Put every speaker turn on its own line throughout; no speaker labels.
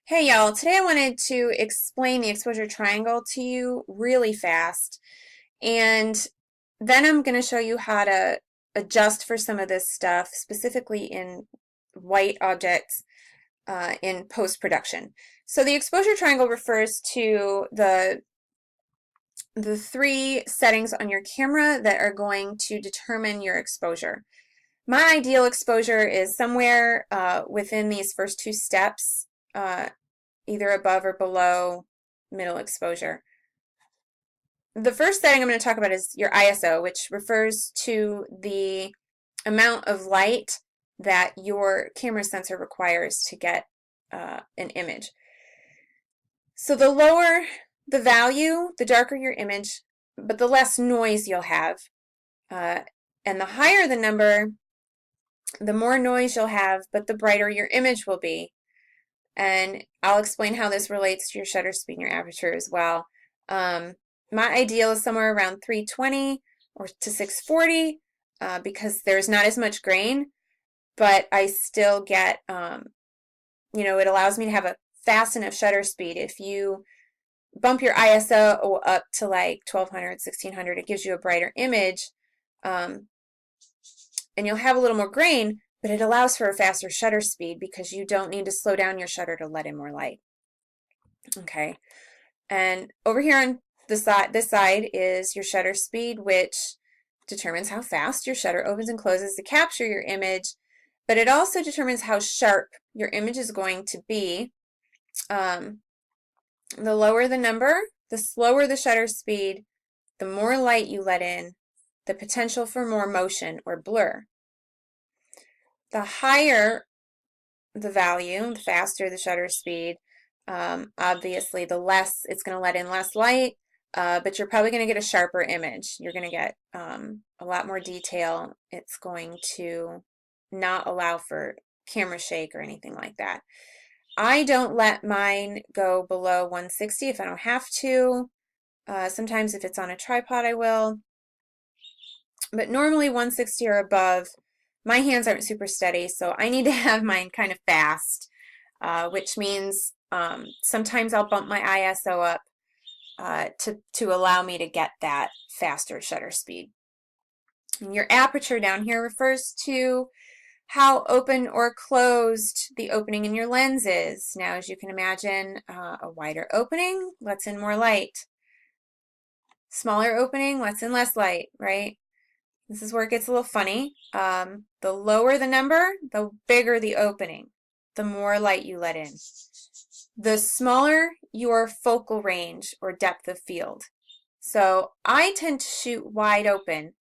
Hey y'all, today I wanted to explain the exposure triangle to you really fast, and then I'm going to show you how to adjust for some of this stuff, specifically in white objects in post-production. So the exposure triangle refers to the three settings on your camera that are going to determine your exposure. My ideal exposure is somewhere within these first two steps, either above or below middle exposure. The first setting I'm going to talk about is your ISO, which refers to the amount of light that your camera sensor requires to get an image. So the lower the value, the darker your image, but the less noise you'll have. And the higher the number, the more noise you'll have, but the brighter your image will be. And I'll explain how this relates to your shutter speed and your aperture as well. My ideal is somewhere around 320 or to 640 because there's not as much grain, but I still get, it allows me to have a fast enough shutter speed. If you bump your ISO up to like 1200, 1600, it gives you a brighter image, and you'll have a little more grain, but it allows for a faster shutter speed because you don't need to slow down your shutter to let in more light. Okay, and over here on this side is your shutter speed, which determines how fast your shutter opens and closes to capture your image, but it also determines how sharp your image is going to be. The lower the number, the slower the shutter speed, the more light you let in, the potential for more motion or blur. The higher the value, the faster the shutter speed, obviously the less it's going to let in less light, but you're probably going to get a sharper image. You're going to get a lot more detail. It's going to not allow for camera shake or anything like that. I don't let mine go below 160 if I don't have to. Sometimes if it's on a tripod I will, but normally 160 or above. My hands aren't super steady, so I need to have mine kind of fast, which means sometimes I'll bump my ISO up to allow me to get that faster shutter speed. And your aperture down here refers to how open or closed the opening in your lens is. Now, as you can imagine, a wider opening lets in more light. Smaller opening lets in less light, right? This is where it gets a little funny. The lower the number, the bigger the opening, the more light you let in. The smaller your focal range or depth of field. So I tend to shoot wide open,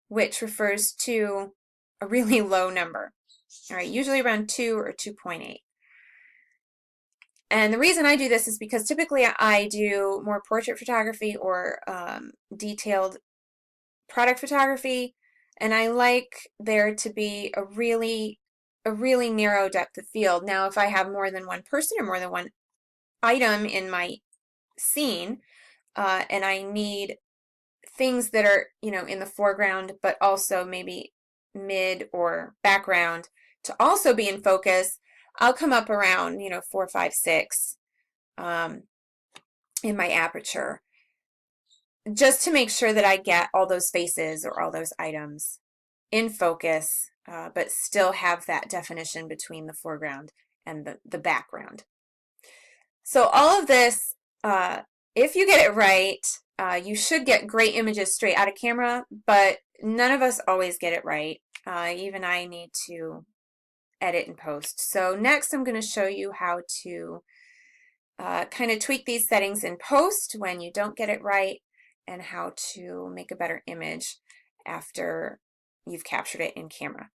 which refers to a really low number. All right, usually around 2 or 2.8. And the reason I do this is because typically I do more portrait photography or detailed product photography, and I like there to be a really narrow depth of field. Now, if I have more than one person or more than one item in my scene, and I need things that are, in the foreground, but also maybe mid or background to also be in focus, I'll come up around, 4, 5, 6 in my aperture, just to make sure that I get all those faces or all those items in focus, but still have that definition between the foreground and the background. So all of this, if you get it right, you should get great images straight out of camera, but none of us always get it right. Even I need to edit and post. So next I'm going to show you how to kind of tweak these settings in post when you don't get it right, and how to make a better image after you've captured it in camera.